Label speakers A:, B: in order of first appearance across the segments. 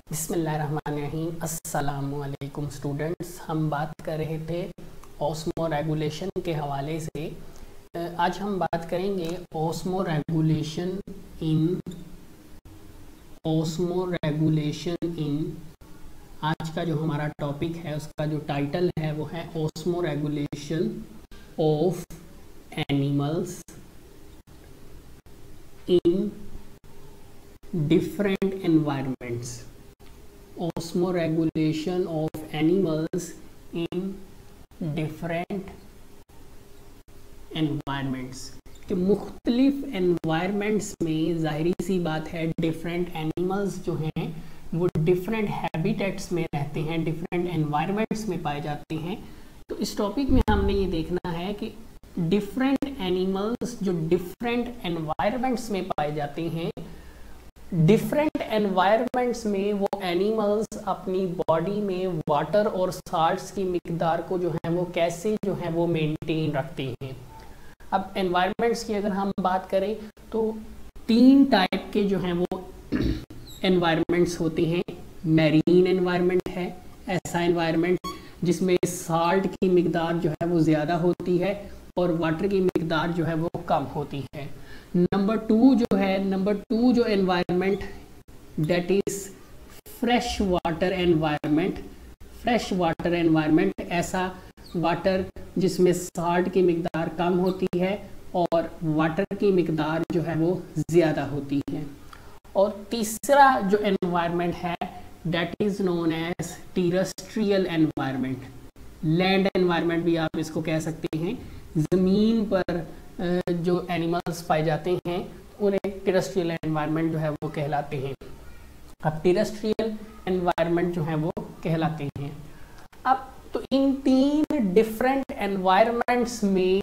A: बिस्मिल्लाहिर्रहमानिर्रहीम। अस्सलामुअलैकुम स्टूडेंट्स, हम बात कर रहे थे ऑस्मो रेगुलेशन के हवाले से। आज हम बात करेंगे ऑस्मो रेगुलेशन इन आज का जो हमारा टॉपिक है उसका जो टाइटल है वो है osmo regulation of animals in different environments. osmoregulation of animals in different environments कि मुख्तलिफ environments में ज़ाहिरी सी बात है different animals जो हैं वो different habitats में रहते हैं, different environments में पाए जाते हैं। तो इस टॉपिक में हमने ये देखना है कि different animals जो different environments में पाए जाते हैं, डिफरेंट एनवायरनमेंट्स में वो एनिमल्स अपनी बॉडी में वाटर और साल्ट्स की मिकदार को जो है वो कैसे जो है वो मेंटेन रखते हैं। अब एनवायरनमेंट्स की अगर हम बात करें तो तीन टाइप के जो हैं वो एनवायरनमेंट्स होते हैं। मैरीन एनवायरनमेंट है, ऐसा एनवायरनमेंट जिसमें साल्ट की मिकदार जो है वो ज़्यादा होती है और वाटर की मिकदार जो है वो कम होती है। नंबर टू जो environment that is fresh water environment, ऐसा वाटर जिसमें साल्ट की मिकदार कम होती है और वाटर की मिकदार जो है वो ज़्यादा होती है। और तीसरा जो एनवायरनमेंट है that is known as terrestrial environment, land environment भी आप इसको कह सकते हैं। ज़मीन पर जो एनिमल्स पाए जाते हैं उन्हें टेरेस्ट्रियल एनवायरनमेंट जो है वो कहलाते हैं। अब टेरेस्ट्रियल एनवायरनमेंट जो है वो कहलाते हैं। अब तो इन तीन डिफरेंट एनवायरनमेंट्स में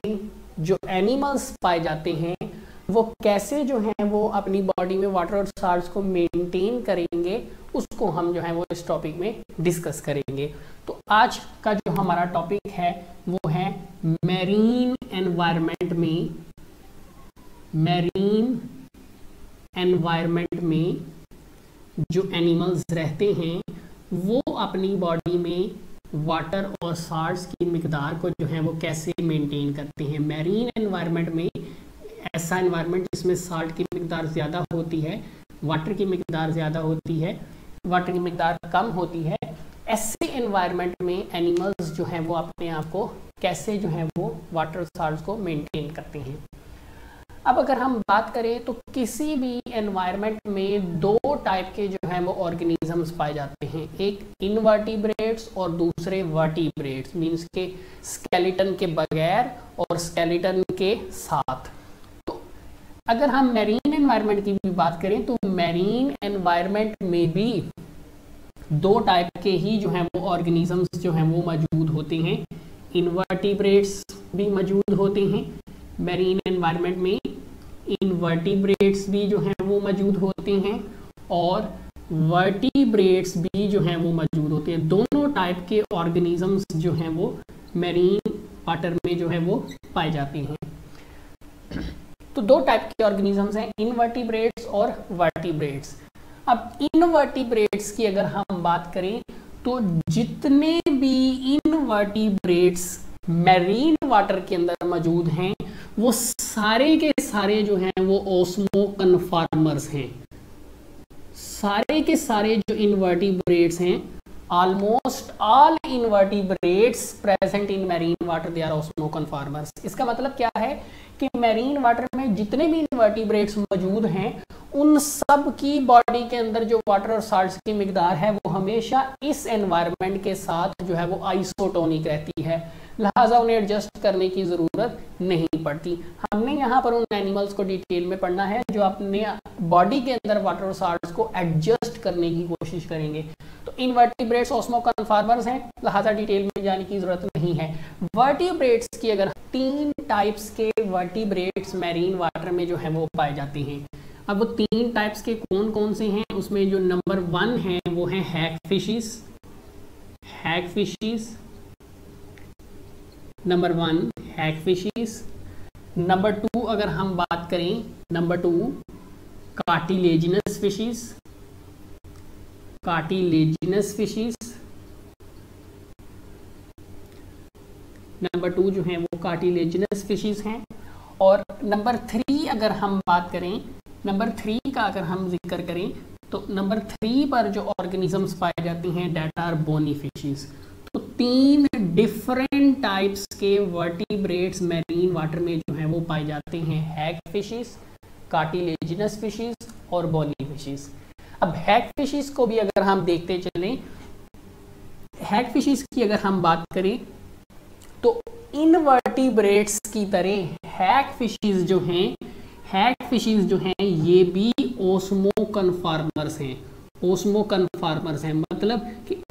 A: जो एनिमल्स पाए जाते हैं वो कैसे जो है वो अपनी बॉडी में वाटर और साल्ट्स को मेंटेन करेंगे, उसको हम जो है वो इस टॉपिक में डिस्कस करेंगे। तो आज का जो हमारा टॉपिक है वो है मैरीन एनवायरनमेंट में जो एनिमल्स रहते हैं वो अपनी बॉडी में वाटर और साल्ट्स की मिकदार को जो है वो कैसे मेंटेन करते हैं। मैरीन एनवायरनमेंट में ऐसा एनवायरनमेंट जिसमें साल्ट की मिकदार ज़्यादा होती है, वाटर की मिकदार ज़्यादा होती है, वाटर की मिकदार कम होती है, ऐसे एनवायरनमेंट में एनिमल्स जो हैं वो अपने आप को कैसे जो है वो वाटर साल्ट्स को मेंटेन करते हैं। अब अगर हम बात करें तो किसी भी एनवायरनमेंट में दो टाइप के जो हैं वो ऑर्गेनिजम्स पाए जाते हैं, एक इनवर्टिब्रेट्स और दूसरे वर्टिब्रेट्स, मीन्स के स्केलेटन के बगैर और स्केलेटन के साथ। तो अगर हम मैरीन एनवायरनमेंट की भी बात करें तो मैरीन एनवायरनमेंट में भी दो टाइप के ही जो हैं वो ऑर्गेनिजम्स जो हैं वो मौजूद होते हैं। इनवर्टिब्रेट्स भी मौजूद होते हैं मैरीन एनवायरनमेंट में, इनवर्टिब्रेट्स भी जो हैं वो मौजूद होते हैं और वर्टिब्रेट्स भी जो हैं वो मौजूद होते हैं। दोनों टाइप के ऑर्गेनिजम्स जो हैं वो मैरीन वाटर में जो है वो पाए जाते हैं। तो दो टाइप के ऑर्गेनिजम्स हैं, इनवर्टिब्रेट्स और वर्टिब्रेट्स। अब इनवर्टिब्रेट्स की अगर हम बात करें तो जितने भी इनवर्टिब्रेट्स मैरीन वाटर के अंदर मौजूद हैं वो सारे के सारे जो हैं वो ऑस्मो कन्फॉर्मर्स हैं। सारे के सारे जो इनवर्टिब्रेट्स हैं, almost all invertebrates present in marine water they are osmoconformers. इसका मतलब क्या है कि मैरीन वाटर में जितने भी इनवर्टिब्रेट्स मौजूद हैं उन सब की बॉडी के अंदर जो वाटर और साल्ट्स की मिकदार है वो हमेशा इस एनवायरनमेंट के साथ जो है वो आइसोटोनिक रहती है, लिहाजा उन्हें एडजस्ट करने की ज़रूरत नहीं पड़ती। हमने यहाँ पर उन एनिमल्स को डिटेल में पढ़ना है जो अपने बॉडी के अंदर वाटर और साल्ट्स को एडजस्ट करने की कोशिश करेंगे। तो इनवर्टिब्रेट्स ऑस्मो कन्फॉर्मर्स हैं, लिहाजा डिटेल में जाने की ज़रूरत नहीं है। वर्टिब्रेट्स की अगर तीन टाइप्स के वर्टिब्रेट्स मैरीन वाटर में जो है वो पाए जाते हैं। अब वो तीन टाइप्स के कौन कौन से हैं, उसमें जो नंबर 1 है वो है हैगफिशेस। नंबर 1 हैगफिशेस। नंबर 2 अगर हम बात करें, number 2 cartilaginous fishes. Cartilaginous fishes, number 2 जो है वो कार्टिलेजिनस फिशीज हैं। और नंबर 3 अगर हम बात करें, नंबर 3 का अगर हम जिक्र करें तो नंबर 3 पर जो ऑर्गेनिजम्स पाए जाते हैं डेट आर बोनी फिशीज। तो 3 डिफरेंट टाइप्स के वर्टिब्रेट्स मैरीन वाटर में जो है वो पाए जाते हैं, हैग फिशीज, कार्टिलेजिनस फिशीज और बोनी फिशीज। अब हैग फिशीज को भी अगर हम देखते चलें, हैग फिशीज की अगर हम बात करें तो इनवर्टिब्रेट्स की तरह हैग फिशीज जो हैं, हैग फिशीज जो हैं ये भी ओस्मो कन्फॉर्मर्स हैं। ओस्मो कन्फॉर्मर्स हैं मतलब कि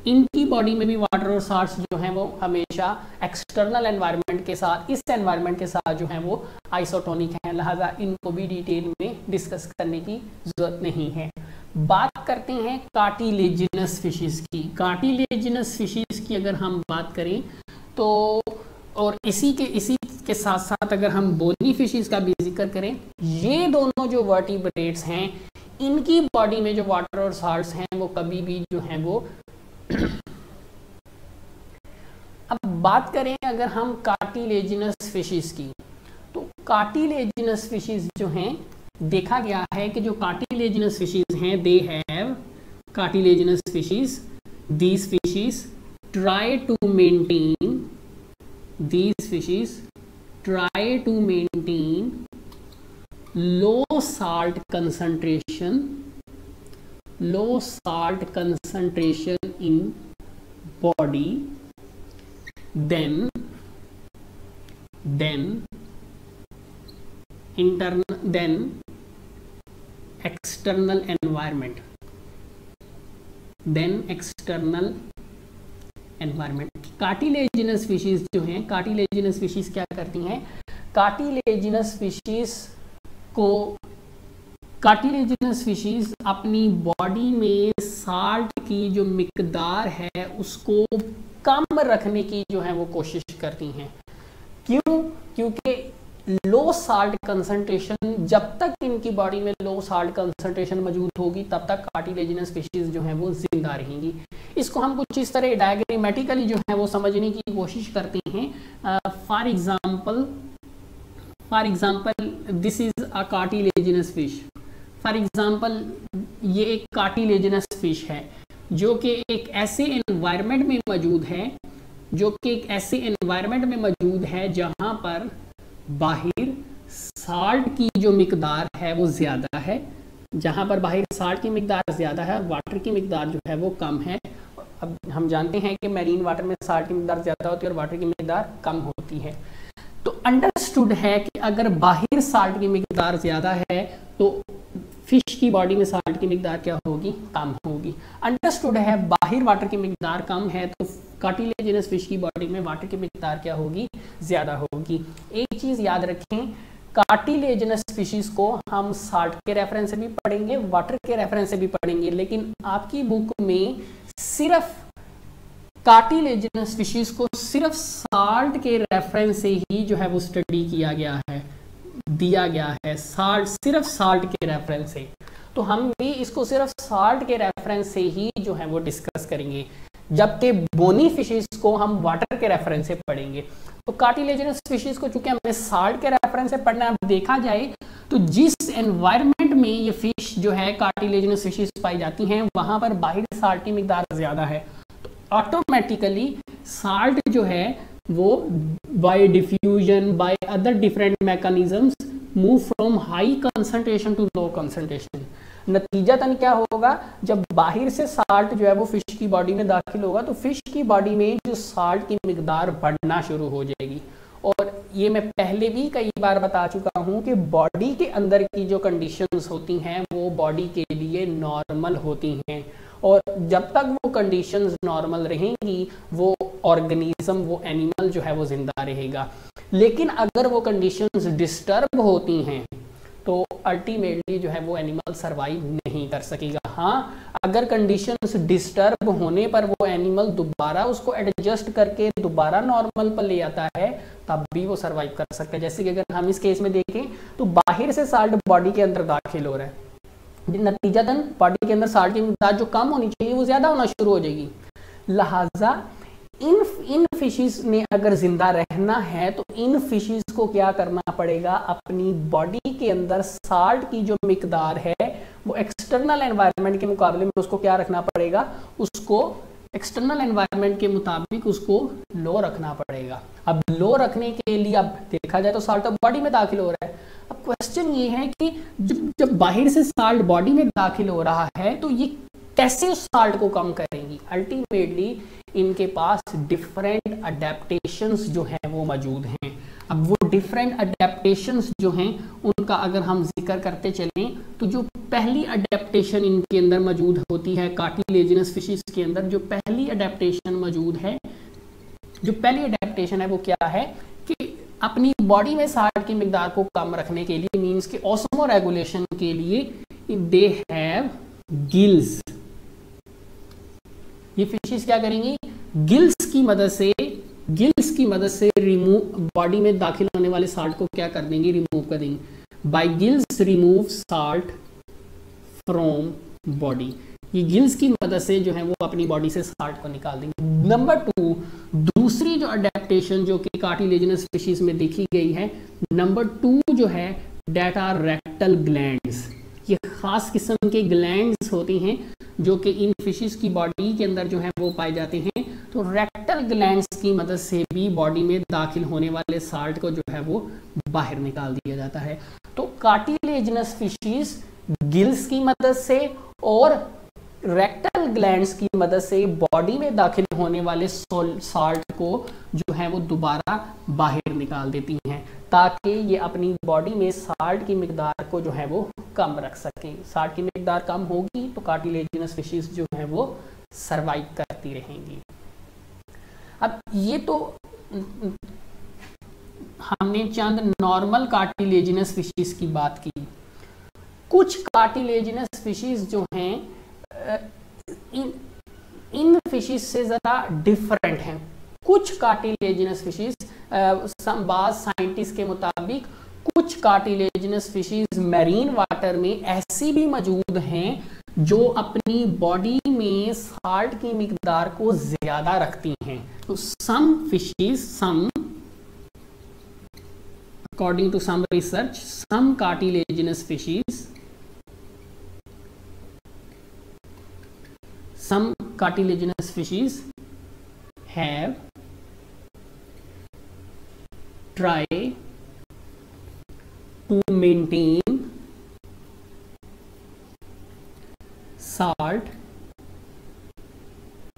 A: इनकी बॉडी में भी वाटर और सॉल्ट्स जो हैं वो हमेशा एक्सटर्नल एनवायरनमेंट के साथ, इस एनवायरनमेंट के साथ जो है वो आइसोटोनिक हैं, लिहाजा इनको भी डिटेल में डिस्कस करने की जरूरत नहीं है। बात करते हैं कार्टिलेजिनस फिशीज की। कार्टिलेजिनस फिशीज की अगर हम बात करें तो, और इसी के साथ साथ अगर हम बोनी फिशीज का भी जिक्र करें, ये दोनों जो वर्टिब्रेट्स हैं इनकी बॉडी में जो वाटर और सॉल्ट्स हैं वो कभी भी जो हैं वो अब बात करें अगर हम कार्टिलेजिनस फिशीज की, तो कार्टिलेजिनस फिशीज जो हैं देखा गया है कि जो कार्टिलेजिनस फिशीज हैं they have cartilaginous fishes, these fishes try to maintain, these fishes try to maintain low salt concentration in body, then external environment, cartilaginous fishes जो हैं, कार्टिलेजिनस फिशीज क्या करती हैं, कार्टिलेजिनस फिशीज अपनी बॉडी में salt की जो मिकदार है उसको कम रखने की जो है वो कोशिश करती हैं। क्यों? क्योंकि लो साल्ट कंसंट्रेशन, जब तक इनकी बॉडी में लो साल्ट कंसंट्रेशन मौजूद होगी तब तक कार्टिलेजिनस फिशीज जो है वो जिंदा रहेंगी। इसको हम कुछ इस तरह डायग्रामेटिकली जो है वो समझने की कोशिश करते हैं। For example this is a cartilaginous fish. For example ये एक कार्टिलेजिनस फिश है जो कि एक ऐसे एनवायरनमेंट में मौजूद है जहां पर बाहर साल्ट की जो मिकदार है वो ज़्यादा है, जहाँ पर बाहर साल्ट की मिकदार ज़्यादा है और वाटर की मिकदार जो है वो कम है। अब हम जानते हैं कि मैरीन वाटर में साल्ट की मिकदार ज़्यादा होती है और वाटर की मिकदार कम होती है। तो अंडरस्टूड है कि अगर बाहर साल्ट की मिकदार ज़्यादा है तो फिश की बॉडी में साल्ट की मिकदार क्या होगी, कम होगी। अंडरस्टूड है बाहर वाटर की मिकदार कम है तो कार्टिलेजिनस फिश की बॉडी में वाटर की मिकदार क्या होगी, ज़्यादा होगी। एक चीज़ याद रखें, कार्टिलेजिनस फिशीज को हम साल्ट के रेफरेंस से भी पढ़ेंगे, वाटर के रेफरेंस से भी पढ़ेंगे, लेकिन आपकी बुक में सिर्फ कार्टिलेजिनस फिशीज को सिर्फ साल्ट के रेफरेंस से ही जो है वो स्टडी किया गया है, दिया गया है, साल्ट, सिर्फ साल्ट के रेफरेंस से। तो हम भी इसको सिर्फ साल्ट के रेफरेंस से ही जो है वो डिस्कस करेंगे, जबकि बोनी फिशीज को हम वाटर के रेफरेंस से पढ़ेंगे। तो कार्टिलेजिनस फिशीज को चूंकि हमें साल्ट के रेफरेंस से पढ़ना है, देखा जाए तो जिस एनवायरनमेंट में ये फिश जो है कार्टिलेजिनस फिशीज पाई जाती हैं वहां पर बाहर साल्ट की मिकदार ज्यादा है, तो ऑटोमेटिकली साल्ट जो है वो by diffusion, by other different mechanisms move from high concentration to low concentration. नतीजतन क्या होगा, जब बाहर से साल्ट जो है वो फिश की बॉडी में दाखिल होगा तो फिश की बॉडी में जो साल्ट की मिकदार बढ़ना शुरू हो जाएगी। और ये मैं पहले भी कई बार बता चुका हूँ कि बॉडी के अंदर की जो कंडीशंस होती हैं वो बॉडी के लिए नॉर्मल होती हैं, और जब तक वो कंडीशंस नॉर्मल रहेंगी वो ऑर्गेनिज्म, वो एनिमल जो है वो जिंदा रहेगा। लेकिन अगर वो कंडीशंस डिस्टर्ब होती हैं तो अल्टीमेटली जो है वो एनिमल सरवाइव नहीं कर सकेगा। हाँ, अगर कंडीशंस डिस्टर्ब होने पर वो एनिमल दोबारा उसको एडजस्ट करके दोबारा नॉर्मल पर ले आता है तब भी वो सरवाइव कर सकता है। जैसे कि अगर हम इस केस में देखें तो बाहर से साल्ट बॉडी के अंदर दाखिल हो रहा है नतीजतन बॉडी के अंदर साल्ट की मिकदार जो कम होनी चाहिए वो ज़्यादा होना शुरू हो जाएगी। लिहाजा इन फिशेस ने अगर जिंदा रहना है तो इन फिशेस को क्या करना पड़ेगा, अपनी बॉडी के अंदर साल्ट की जो मिकदार है वो एक्सटर्नल एनवायरनमेंट के मुकाबले में उसको क्या रखना पड़ेगा, उसको एक्सटर्नल एनवायरनमेंट के मुताबिक उसको लो रखना पड़ेगा। अब लो रखने के लिए अब देखा जाए तो साल्ट अब बॉडी में दाखिल हो रहा है। अब क्वेश्चन ये है कि जब बाहर से साल्ट बॉडी में दाखिल हो रहा है तो ये कैसे उस साल्ट को कम करेंगी। अल्टीमेटली इनके पास डिफरेंट अडेप्टेशंस जो हैं वो मौजूद हैं। अब वो डिफरेंट अडेप्टेशंस जो हैं उनका अगर हम जिक्र करते चलें तो जो पहली अडेप्टेशन इनके अंदर मौजूद होती है कार्टिलेजिनस फिशेस के अंदर, जो पहली अडेप्टेशन मौजूद है, जो पहली अडेप्टेशन है वो क्या है कि अपनी बॉडी में साल्ट की मिकदार को कम रखने के लिए, मींस के ऑस्मो रेगुलेशन के लिए दे हैव गिल्स। ये फिशेस क्या करेंगी, गिल्स की मदद से रिमूव, बॉडी में दाखिल होने वाले साल्ट को क्या कर देंगे, रिमूव कर देंगे। By gills remove salt from body. ये गिल्स की मदद से जो है वो अपनी बॉडी से साल्ट को निकाल देंगे। नंबर 2, दूसरी जो अडेप्टेशन जो कि कार्टिलेजिनस फिशेस में देखी गई है, नंबर 2 जो है डेट आर रेक्टल ग्लैंड्स। ये खास किस्म के ग्लैंड्स होती हैं जो कि इन फिशेस की बॉडी के अंदर जो है वो पाए जाते हैं। तो रेक्टल ग्लैंड्स की मदद से भी बॉडी में दाखिल होने वाले साल्ट को जो है वो बाहर निकाल दिया जाता है। तो कार्टिलेजिनस फिशेस गिल्स की मदद से और रेक्टल ग्लैंड्स की मदद से बॉडी में दाखिल होने वाले साल्ट को जो है वो दोबारा बाहर निकाल देती हैं ताकि ये अपनी बॉडी में साल्ट की मिकदार को जो है वो कम रख सकें। साल्ट की मिकदार कम होगी तो कार्टिलेजिनस फिशेस जो है वो सरवाइव करती रहेंगी। अब ये तो हमने चंद नॉर्मल कार्टिलेजिनस फिशेस की बात की। कुछ कार्टिलेजिनस फिशेस जो हैं इन फिशेस से ज़रा डिफरेंट हैं। कुछ कार्टिलेजिनस फिशेस, बाज़ साइंटिस्ट के मुताबिक कुछ कार्टिलेजिनस फिशेस मैरीन वाटर में ऐसी भी मौजूद हैं जो अपनी बॉडी में साल्ट की मिकदार को ज़्यादा रखती हैं। तो some fishes, according to some research, some cartilaginous fishes have tried to maintain salt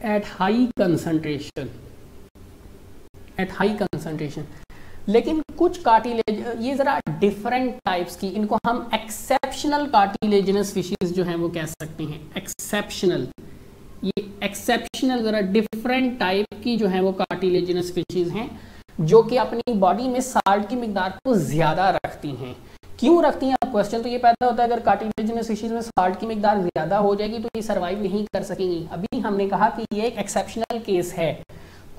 A: at high concentration, लेकिन कुछ कार्टिलेज, ये जरा डिफरेंट टाइप्स की, इनको हम एक्सेप्शनल कार्टिलेजिनस फिशेस जो हैं वो कह सकते हैं। एक्सेप्शनल, ये एक्सेप्शनल जरा डिफरेंट टाइप की जो है वो कार्टिलेजिनस फिशेस हैं जो कि अपनी बॉडी में साल्ट की मिकदार को ज्यादा रखती हैं। क्यों रखती हैं? अब क्वेश्चन तो ये पैदा होता है अगर कार्टिलेजिनस फिशेस में साल्ट की मिकदार ज्यादा हो जाएगी तो ये सर्वाइव नहीं कर सकेंगी। अभी हमने कहा कि ये एक एक्सेप्शनल केस है।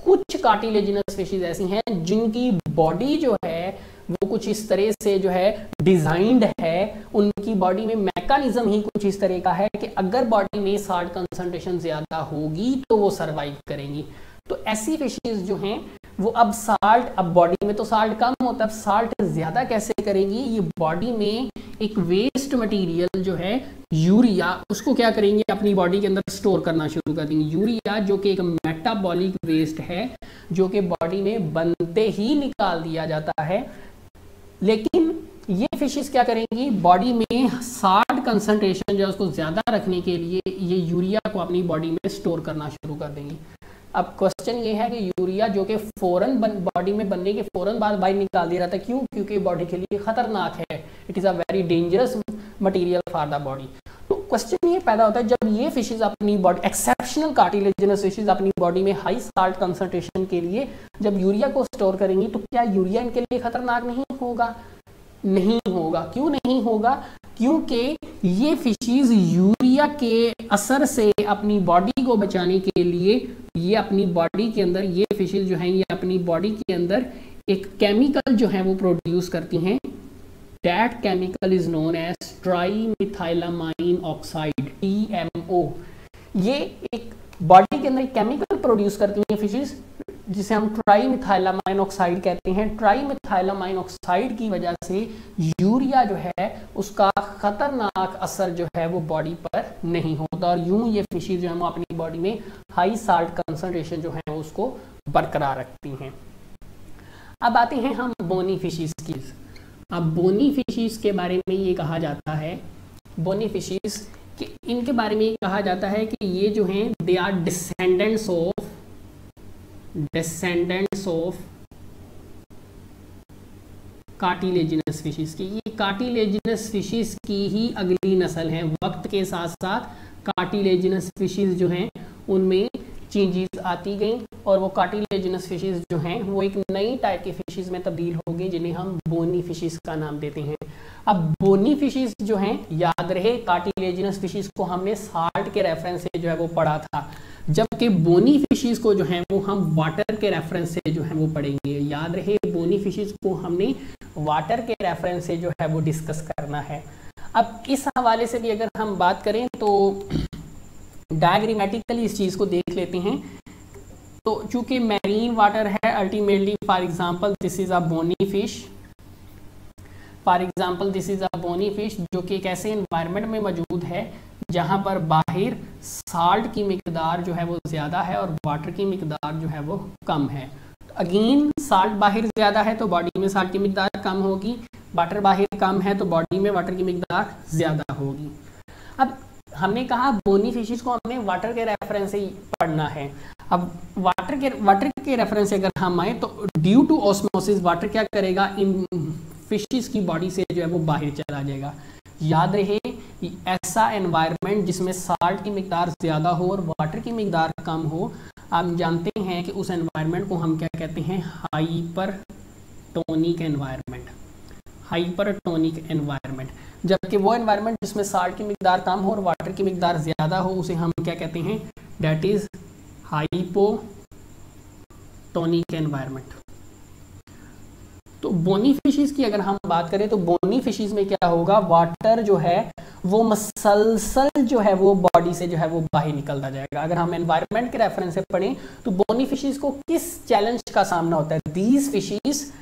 A: कुछ कार्टिलेजिनस फिशेस ऐसी हैं जिनकी बॉडी जो है वो कुछ इस तरह से जो है डिजाइंड है, उनकी बॉडी में मैकेनिज्म ही कुछ इस तरह का है कि अगर बॉडी में साल्ट कंसंट्रेशन ज्यादा होगी तो वो सरवाइव करेंगी। तो ऐसी फिशेस जो हैं वो अब साल्ट, अब बॉडी में तो साल्ट कम होता है, अब साल्ट ज्यादा कैसे करेंगी, ये बॉडी में एक वेस्ट मटेरियल जो है यूरिया, उसको क्या करेंगे अपनी बॉडी के अंदर स्टोर करना शुरू कर देंगे। यूरिया जो कि एक मेटाबॉलिक वेस्ट है जो कि बॉडी में बनते ही निकाल दिया जाता है, लेकिन ये फिशेस क्या करेंगी, बॉडी में साल्ट कंसंट्रेशन जो है उसको ज्यादा रखने के लिए ये यूरिया को अपनी बॉडी में स्टोर करना शुरू कर देंगी। अब क्वेश्चन ये है कि यूरिया जो कि फौरन बॉडी में बनने के फौरन बाद बाहर निकाल दिया जाता है, क्यों? क्योंकि बॉडी के लिए खतरनाक है, it is a very dangerous material for the body. तो क्वेश्चन ये पैदा होता है जब ये फिशेस अपनी बॉडी, एक्सेप्शनल कार्टिलेजिनस फिशेस अपनी बॉडी में हाई साल्ट कंसंट्रेशन के लिए जब यूरिया को स्टोर करेंगी तो क्या यूरिया इनके लिए खतरनाक नहीं होगा? नहीं होगा। क्यों नहीं होगा? क्योंकि ये फिशेस यूरिया के असर से अपनी बॉडी को बचाने के लिए ये अपनी बॉडी के अंदर, ये फिशेस जो हैं ये अपनी बॉडी के अंदर एक केमिकल जो है वो प्रोड्यूस करती हैं that chemical is known as trimethylamine oxide, TMO। ये एक बॉडी के अंदर केमिकल प्रोड्यूस करती हैं फिशेस जिसे हम ट्राईमिथाइलामाइन ऑक्साइड कहते हैं। ट्राईमिथाइलामाइन ऑक्साइड की वजह से यूरिया जो है उसका खतरनाक असर जो है वो बॉडी पर नहीं होता और यूं ये फिशेस जो है वो अपनी बॉडी में हाई साल्ट कंसंट्रेशन जो है उसको बरकरार रखती हैं। अब आते हैं हम बोनी फिशेस की। अब बोनी फिशेस के बारे में ये कहा जाता है, बोनी फिशेस कि इनके बारे में ये कहा जाता है कि ये जो हैं they are descendants of cartilaginous fishes की। ये कार्टिलेजिनस फिशेस की ही अगली नस्ल है। वक्त के साथ साथ कार्टिलेजिनस फिशेस जो हैं उनमें चेंजेस आती गई और वो कार्टिलेजिनस फिशेस जो हैं वो एक नई टाइप के फिशेस में तब्दील हो गई जिन्हें हम बोनी फिशेस का नाम देते हैं। अब बोनी फिशेस जो हैं, याद रहे कार्टिलेजिनस फिशेस को हमने साल्ट के रेफरेंस से जो है वो पढ़ा था, जबकि बोनी फिशेस को जो है वो हम वाटर के रेफरेंस से जो है वो पढ़ेंगे। याद रहे बोनी फिशेस को हमने वाटर के रेफरेंस से जो है वो डिस्कस करना है। अब इस हवाले से भी अगर हम बात करें तो डायग्रामेटिकली इस चीज़ को देख लेते हैं। तो चूंकि मैरीन वाटर है, ultimately for example this is a bony fish, for example this is a bony fish जो कि एक ऐसे एनवायरनमेंट में मौजूद है जहां पर बाहर साल्ट की मिकदार जो है वो ज़्यादा है और वाटर की मिकदार जो है वो कम है। अगेन साल्ट बाहर ज़्यादा है तो बॉडी में साल्ट की मिकदार कम होगी, वाटर बाहर कम है तो बॉडी में वाटर की मिकदार ज़्यादा होगी। अब हमने कहा बोनी फिशेस को हमने वाटर के रेफरेंस से पढ़ना है। अब वाटर के रेफरेंस से अगर हम आए तो ड्यू टू ऑस्मोसिस वाटर क्या करेगा, इन फिशेस की बॉडी से जो है वो बाहर चला जाएगा। याद रहे ऐसा एनवायरनमेंट जिसमें साल्ट की मिकदार ज़्यादा हो और वाटर की मिकदार कम हो, आप जानते हैं कि उस एनवायरनमेंट को हम क्या कहते हैं, हाइपरटोनिक एनवायरनमेंट, हाइपरटोनिक एनवायरनमेंट। जबकि वो एनवायरनमेंट जिसमें साल्ट की मिकदार कम हो और वाटर की मिकदार ज़्यादा हो उसे हम क्या कहते हैं, दैट इज़ हाइपोटोनिक एनवायरनमेंट। तो बोनी फिशेस की अगर हम बात करें तो बोनी फिशेस में क्या होगा, वाटर जो है वो मसलसल जो है वो बॉडी से जो है वो बाहर निकलता जाएगा। अगर हम एनवायरनमेंट के रेफरेंस से पढ़ें तो बोनी फिशेस को किस चैलेंज का सामना होता है, these fishes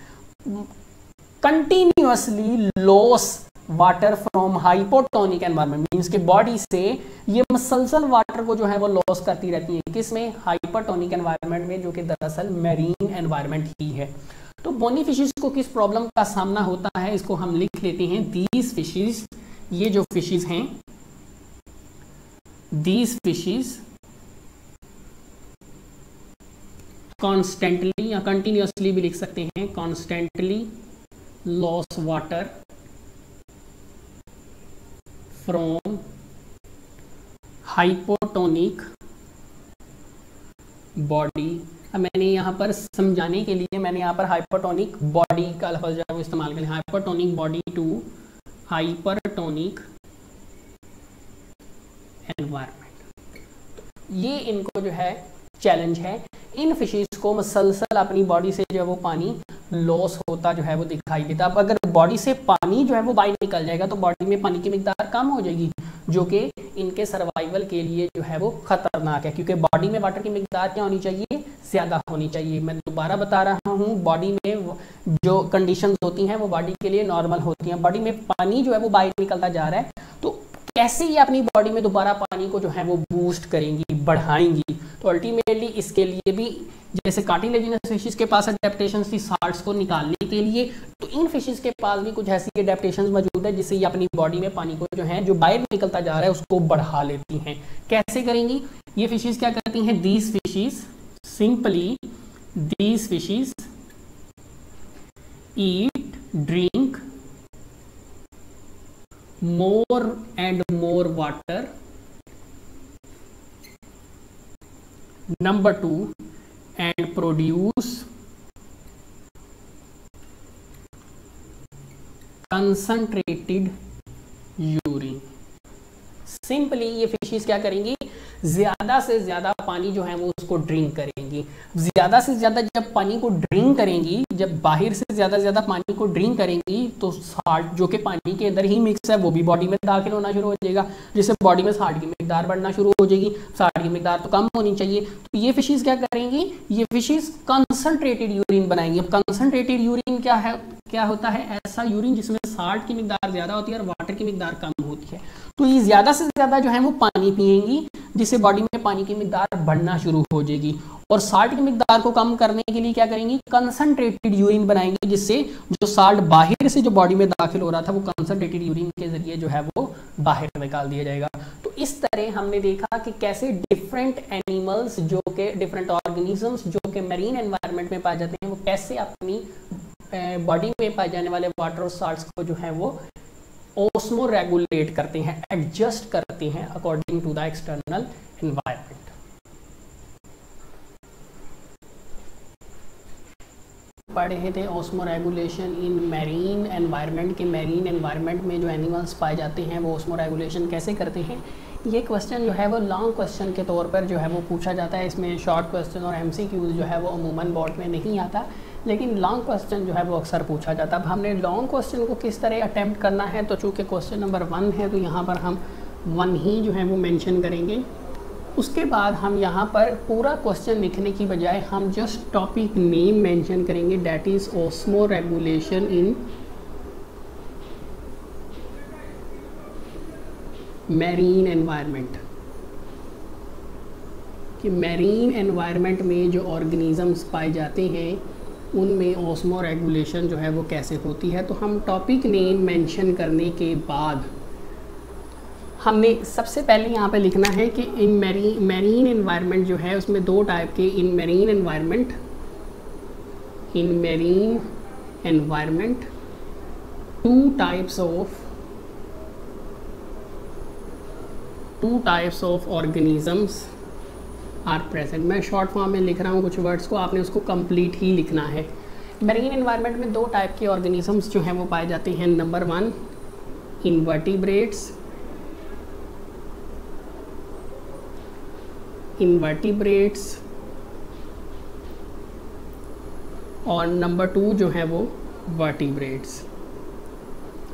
A: continuously loss water from hypotonic environment, means के बॉडी से ये मसलसल वाटर को जो है वो लॉस करती रहती है, किसमें, हाइपरटोनिक एनवायरनमेंट में, जो कि दरअसल मैरीन एनवायरनमेंट ही है। तो बोनी फिशेस को किस प्रॉब्लम का सामना होता है इसको हम लिख लेते हैं, दीज फिशेस, ये जो फिशेस हैं, दीज फिशेस कॉन्स्टेंटली या कंटिन्यूअसली भी लिख सकते हैं, constantly loss water from hypotonic body. अब मैंने यहाँ पर समझाने के लिए मैंने यहाँ पर हाइपरटोनिक बॉडी का लफ्ज़ जो है वो इस्तेमाल करें, hypertonic body to hypertonic environment. ये इनको जो है चैलेंज है। इन फिशेस को मसलसल अपनी बॉडी से जो है वो पानी लॉस होता जो है वो दिखाई देता। अब अगर बॉडी से पानी जो है वो बाहर निकल जाएगा तो बॉडी में पानी की मिकदार कम हो जाएगी, जो कि इनके सर्वाइवल के लिए जो है वो खतरनाक है, क्योंकि बॉडी में वाटर की मिकदार क्या होनी चाहिए, ज़्यादा होनी चाहिए। मैं दोबारा बता रहा हूँ, बॉडी में जो कंडीशंस होती हैं वो बॉडी के लिए नॉर्मल होती हैं। बॉडी में पानी जो है वो बाहर निकलता जा रहा है, तो कैसे ये अपनी बॉडी में दोबारा पानी को जो है वो बूस्ट करेंगी, बढ़ाएंगी। तो अल्टीमेटली इसके लिए भी जैसे कार्टिलेजिनस फिशेस के पास अडेप्टेशंस थी साल्ट्स को निकालने के लिए, तो इन फिशेस के पास भी कुछ ऐसी अडेप्टेशंस मौजूद है जिससे ये अपनी बॉडी में पानी को जो है जो बाहर निकलता जा रहा है उसको बढ़ा लेती हैं। कैसे करेंगी ये फिशेस, क्या करती हैं, these fishes simply, these fishes eat, drink more and more water, number 2, and produce concentrated urine। Simply ये फिशेस क्या करेंगी, ज़्यादा से ज़्यादा पानी जो है वो उसको ड्रिंक करेंगी। ज़्यादा से ज़्यादा जब पानी को ड्रिंक करेंगी, जब बाहर से ज़्यादा पानी को ड्रिंक करेंगी तो साल्ट जो कि पानी के अंदर ही मिक्स है वो भी बॉडी में दाखिल होना शुरू हो जाएगा, जिससे बॉडी में साल्ट की मिकदार बढ़ना शुरू हो जाएगी। साल्ट की मिकदार तो कम होनी चाहिए, तो ये फिशेज़ क्या करेंगी, ये फिशेज़ कंसनट्रेटेड यूरिन बनाएंगी। अब कंसनट्रेटेड यूरिन क्या होता है, ऐसा यूरिन जिसमें साल्ट की मिकदार ज़्यादा होती है और वाटर की मिकदार कम होती है। तो ये ज़्यादा से ज़्यादा जो है वो पानी पिएंगी, जिससे बॉडी में पानी की मिकदार बढ़ना शुरू हो जाएगी। और साल्ट की मिकदार को कम करने के लिए क्या करेंगी, कंसनट्रेटेड यूरिन बनाएंगी, जिससे जो साल्ट बाहर से जो बॉडी में दाखिल हो रहा था वो कंसनट्रेटेड यूरिन के जरिए जो है वो बाहर निकाल दिया जाएगा। तो इस तरह हमने देखा कि कैसे डिफरेंट एनिमल्स जो कि डिफरेंट ऑर्गेनिजम्स जो कि मरीन एनवायरनमेंट में पाए जाते हैं वो कैसे अपनी बॉडी में पाए जाने वाले वाटर और साल्ट्स को जो है वो ओस्मो रेगुलेट करते हैं, एडजस्ट करते हैं according to the external environment. पढ़ रहे थे osmoregulation in marine environment के मैरीन एनवायरनमेंट में जो एनिमल्स पाए जाते हैं वो ओस्मो रेगुलेशन कैसे करते हैं। ये क्वेश्चन जो है वो लॉन्ग क्वेश्चन के तौर पर जो है वो पूछा जाता है। इसमें शॉर्ट क्वेश्चन और MCQs जो है वो अमूमन बोर्ड में नहीं आता, लेकिन लॉन्ग क्वेश्चन जो है वो अक्सर पूछा जाता है। अब हमने लॉन्ग क्वेश्चन को किस तरह अटैम्प्ट करना है, तो चूँकि क्वेश्चन नंबर 1 है तो यहाँ पर हम 1 ही जो है वो मेंशन करेंगे। उसके बाद हम यहाँ पर पूरा क्वेश्चन लिखने की बजाय हम जस्ट टॉपिक नेम मेंशन करेंगे, that is osmo regulation in marine environment. कि मैरीन एनवायरनमेंट में जो ऑर्गेनिजम्स पाए जाते हैं उनमें ओस्मो रेगुलेशन जो है वो कैसे होती है। तो हम टॉपिक नेम मेंशन करने के बाद हमने सबसे पहले यहाँ पे लिखना है कि इन मैरीन एनवायरनमेंट जो है उसमें 2 टाइप के in marine environment 2 types of organisms are present. मैं शॉर्ट फॉर्म में लिख रहा हूँ कुछ वर्ड्स को, आपने उसको कंप्लीट ही लिखना है। मैरीन एनवायरनमेंट में 2 टाइप के ऑर्गेनिजम्स जो हैं वो पाए जाते हैं। नंबर 1 इनवर्टिब्रेट्स और नंबर 2 जो है वो वर्टिब्रेट्स।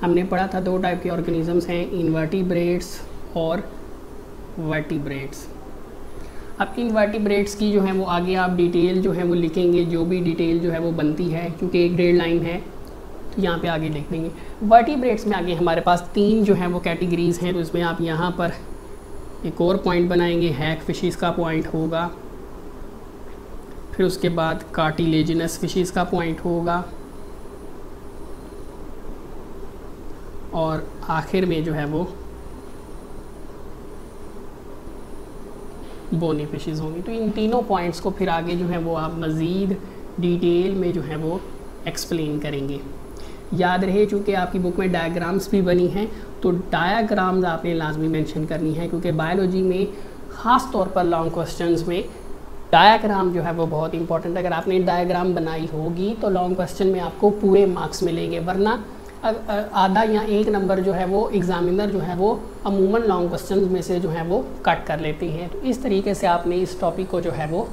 A: हमने पढ़ा था 2 टाइप के ऑर्गेनिजम्स हैं, इनवर्टिब्रेट्स और वर्टिब्रेट्स। अब इनवर्टिब्रेट्स की जो है वो आगे आप डिटेल जो है वो लिखेंगे, जो भी डिटेल जो है वो बनती है, क्योंकि एक ग्रेड लाइन है तो यहाँ पे आगे लिख देंगे। वर्टिब्रेट्स में आगे हमारे पास 3 जो है वो कैटेगरीज़ हैं, तो इसमें आप यहाँ पर एक और पॉइंट बनाएंगे, हैग फिशेस का पॉइंट होगा, फिर उसके बाद कार्टिलेजिनस फिशेस का पॉइंट होगा और आखिर में जो है वो बोनी फिशेस होंगी। तो इन तीनों पॉइंट्स को फिर आगे जो है वो आप मज़ीद डिटेल में जो है वो एक्सप्लेन करेंगे। याद रहे चूँकि आपकी बुक में डायग्राम्स भी बनी हैं तो डायग्राम्स आपने लाजमी मेंशन करनी है, क्योंकि बायोलॉजी में ख़ास तौर पर लॉन्ग क्वेश्चंस में डायग्राम जो है वो बहुत इंपॉर्टेंट है। अगर आपने डायग्राम बनाई होगी तो लॉन्ग क्वेश्चन में आपको पूरे मार्क्स मिलेंगे, वरना आधा या 1 नंबर जो है वो एग्जामिनर जो है वो अमूमन लॉन्ग क्वेश्चन में से जो है वो कट कर लेते हैं। तो इस तरीके से आपने इस टॉपिक को जो है वो